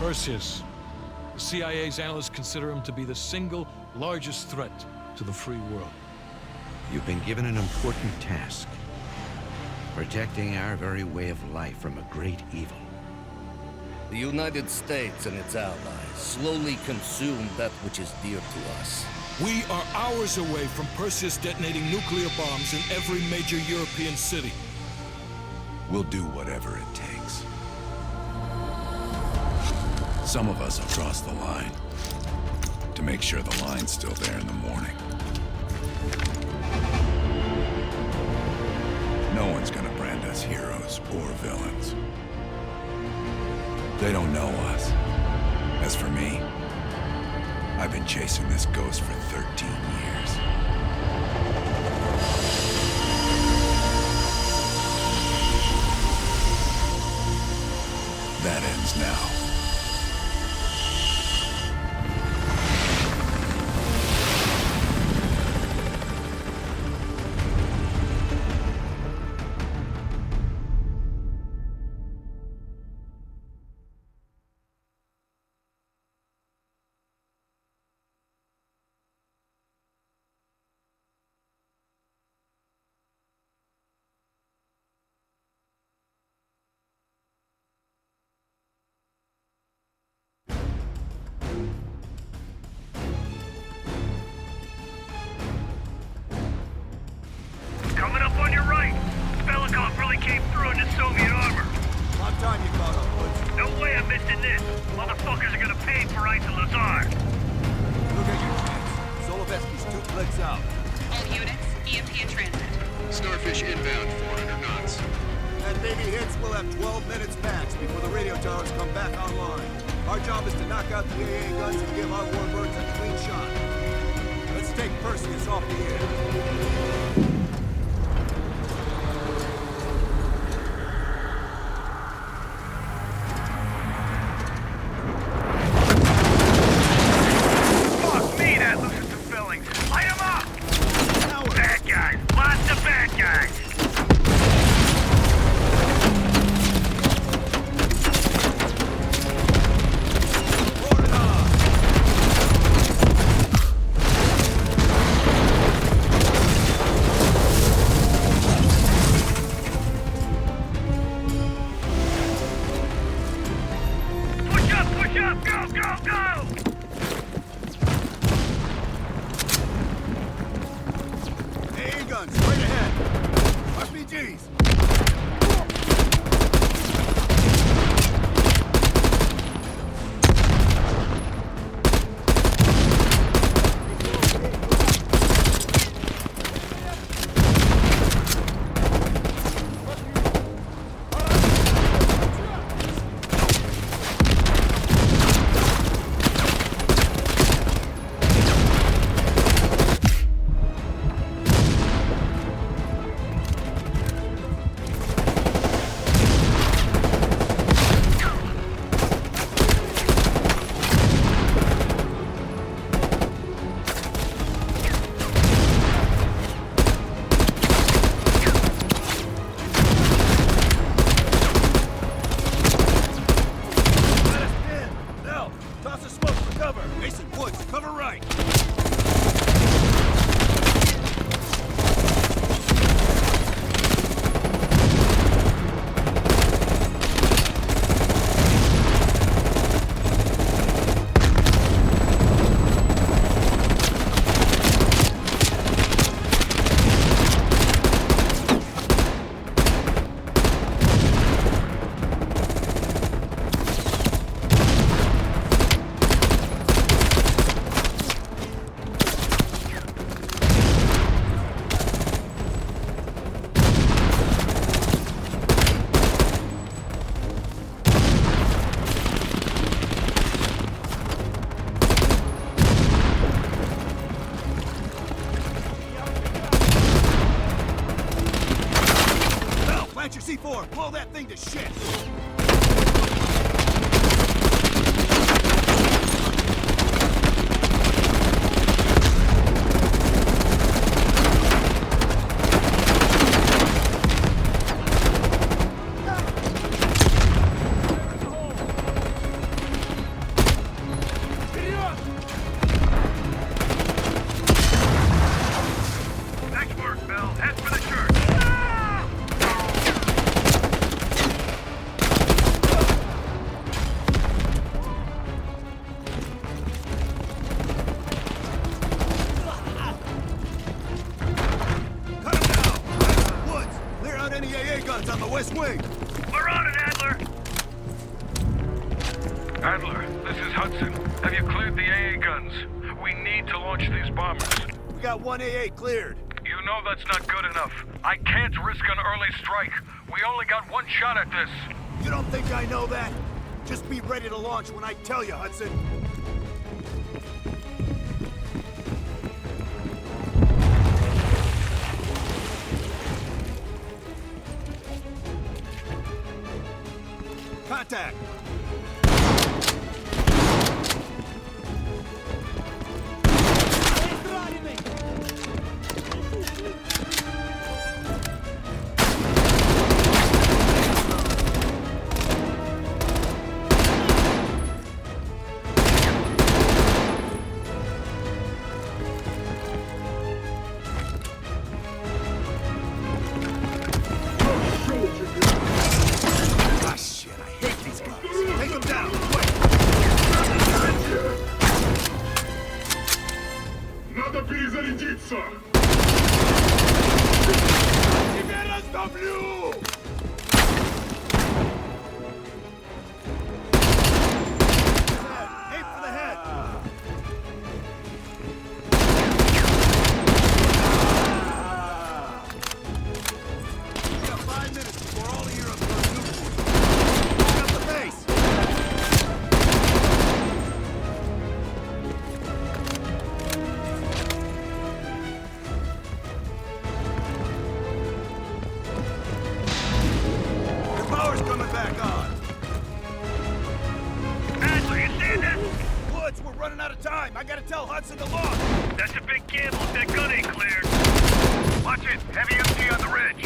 Perseus. The CIA's analysts consider him to be the single largest threat to the free world. You've been given an important task. Protecting our very way of life from a great evil. The United States and its allies slowly consume that which is dear to us. We are hours away from Perseus detonating nuclear bombs in every major European city. We'll do whatever it takes. Some of us will cross the line to make sure the line's still there in the morning. No one's gonna brand us heroes or villains. They don't know us. As for me, I've been chasing this ghost for 13 years. That ends now. Coming up on your right. Belikov really came through in the Soviet armor. About time you caught up, Woods. No way I'm missing this. Motherfuckers are gonna pay for Issa Lazar. Look at your chance. Solovetsky's 2 clicks out. All units, EMP in transit. Starfish inbound, 400 knots. That baby hits, we'll have 12 minutes max before the radio towers come back online. Our job is to knock out the AA guns and give our warbirds a clean shot. Let's take Perseus off the air. Fuck me, that loses some fillings. Light 'em up! Bad guys. Lots of bad guys. Push up, push up! Go, go, go! AA guns, straight ahead. RPGs. Let us in. Now, toss a smoke for cover. Mason Woods, cover right. Now, plant your C4. Blow that thing to shit. 20 AA guns on the west wing. We're on it, Adler! Adler, this is Hudson. Have you cleared the AA guns? We need to launch these bombers. We got 1 AA cleared. You know that's not good enough. I can't risk an early strike. We only got one shot at this. You don't think I know that? Just be ready to launch when I tell you, Hudson. Contact! Ah, shit, I hate these guys. Take them down, quick! Надо перезарядиться! Теперь раздавлю! Aim for the head! We got 5 minutes before all of Europe goes nuclear. Look up the base! The power's coming back on. Adler, you see this? Woods, we're running out of time. I gotta tell Hudson to launch. That's a big gamble if that gun ain't cleared. Watch it. Heavy MG on the ridge.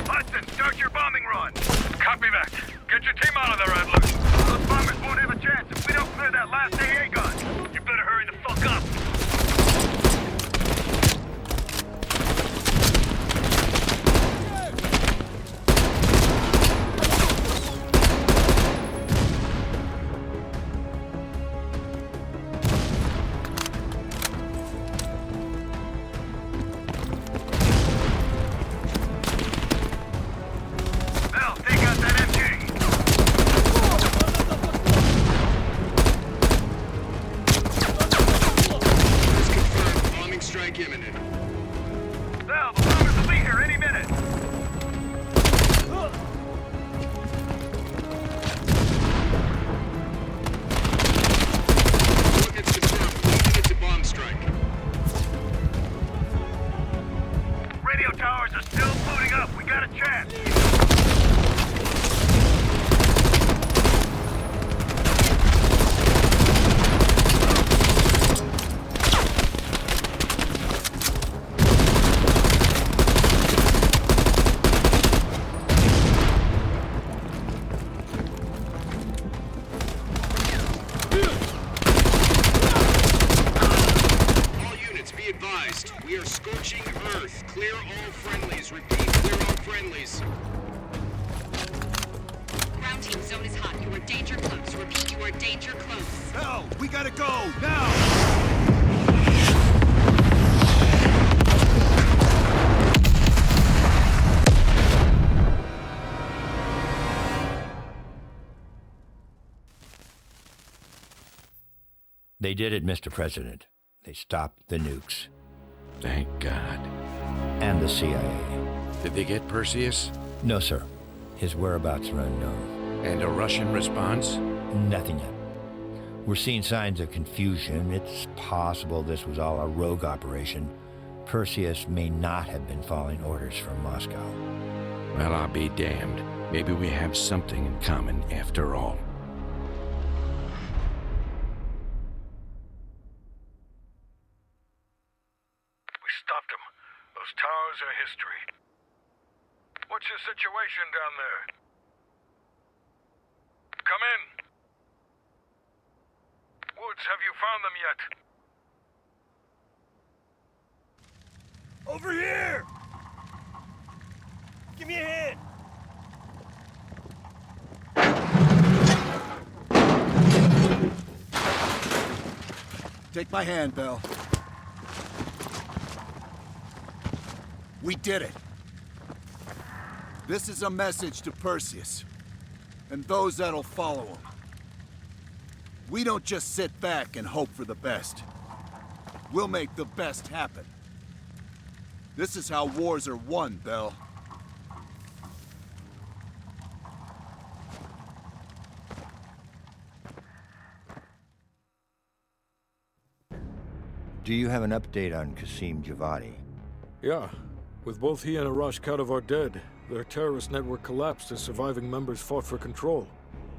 Hudson, start your bombing run. Copy that. Get your team out of there, Adler. Those bombers won't have a chance if we don't clear that last AA gun. You better hurry the fuck up. Now, take out that MG. Orders confirmed. Bombing strike imminent. Now, the bombers will be here any minute. Targets confirmed. 1 minute to bomb strike. Radio towers are still booting up. We got a chance. All units, be advised. We are scorching Earth. Clear all friendlies. Repeat, clear all friendlies. Ground team, zone is hot. You are danger close. Repeat, you are danger close. Hell, we gotta go, now! They did it, Mr. President. They stopped the nukes. Thank God. And the CIA. Did they get Perseus? No, sir. His whereabouts are unknown. And a Russian response? Nothing yet. We're seeing signs of confusion. It's possible this was all a rogue operation. Perseus may not have been following orders from Moscow. Well, I'll be damned. Maybe we have something in common after all. We stopped them. Those towers are history. What's your situation down there? Come in. Woods, have you found them yet? Over here! Give me a hand! Take my hand, Bell. We did it. This is a message to Perseus, and those that'll follow him. We don't just sit back and hope for the best. We'll make the best happen. This is how wars are won, Bell. Do you have an update on Qasim Javadi? Yeah. With both he and Arash Kadivar dead, their terrorist network collapsed as surviving members fought for control.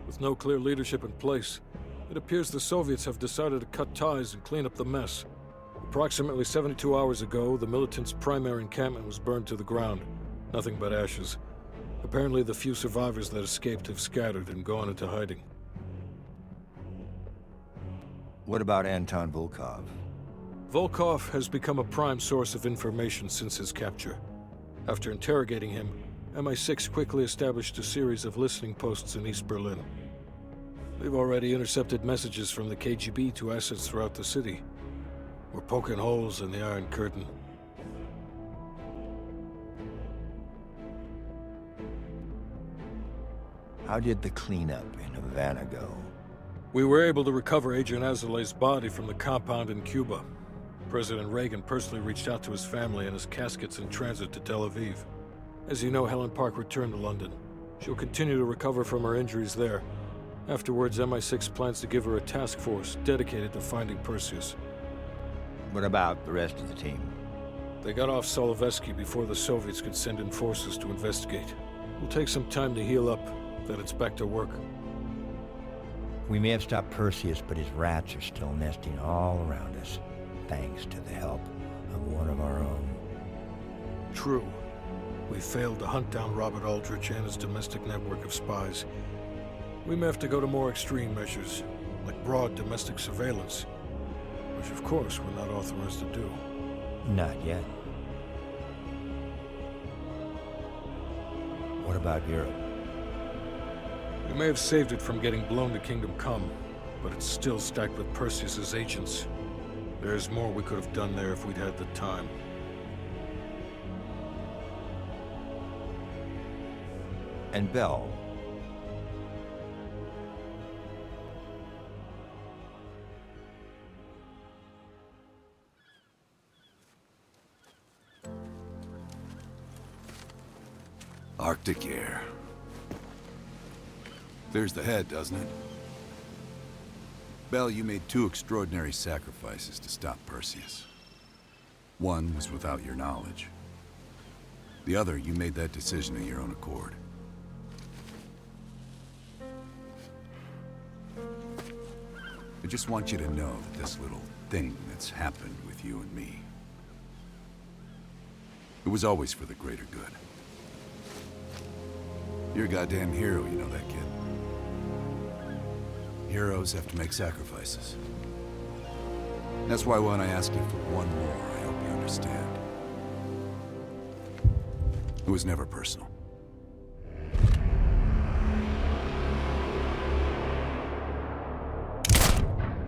With no clear leadership in place, it appears the Soviets have decided to cut ties and clean up the mess. Approximately 72 hours ago, the militants' primary encampment was burned to the ground. Nothing but ashes. Apparently the few survivors that escaped have scattered and gone into hiding. What about Anton Volkov? Volkov has become a prime source of information since his capture. After interrogating him, MI6 quickly established a series of listening posts in East Berlin. They've already intercepted messages from the KGB to assets throughout the city. We're poking holes in the Iron Curtain. How did the cleanup in Havana go? We were able to recover Agent Azoulay's body from the compound in Cuba. President Reagan personally reached out to his family and his casket's in transit to Tel Aviv. As you know, Helen Park returned to London. She'll continue to recover from her injuries there. Afterwards, MI6 plans to give her a task force dedicated to finding Perseus. What about the rest of the team? They got off Solovetsky before the Soviets could send in forces to investigate. It'll take some time to heal up, then it's back to work. We may have stopped Perseus, but his rats are still nesting all around us, thanks to the help of one of our own. True. We failed to hunt down Robert Aldrich and his domestic network of spies. We may have to go to more extreme measures, like broad domestic surveillance, which of course we're not authorized to do. Not yet. What about Europe? We may have saved it from getting blown to Kingdom Come, but it's still stacked with Perseus's agents. There's more we could have done there if we'd had the time. And Bell? Arctic air. There's the head, doesn't it? Bell, you made two extraordinary sacrifices to stop Perseus. One was without your knowledge. The other, you made that decision of your own accord. I just want you to know that this little thing that's happened with you and me, it was always for the greater good. You're a goddamn hero, you know that, kid. Heroes have to make sacrifices. That's why when I ask you for one more, I hope you understand. It was never personal.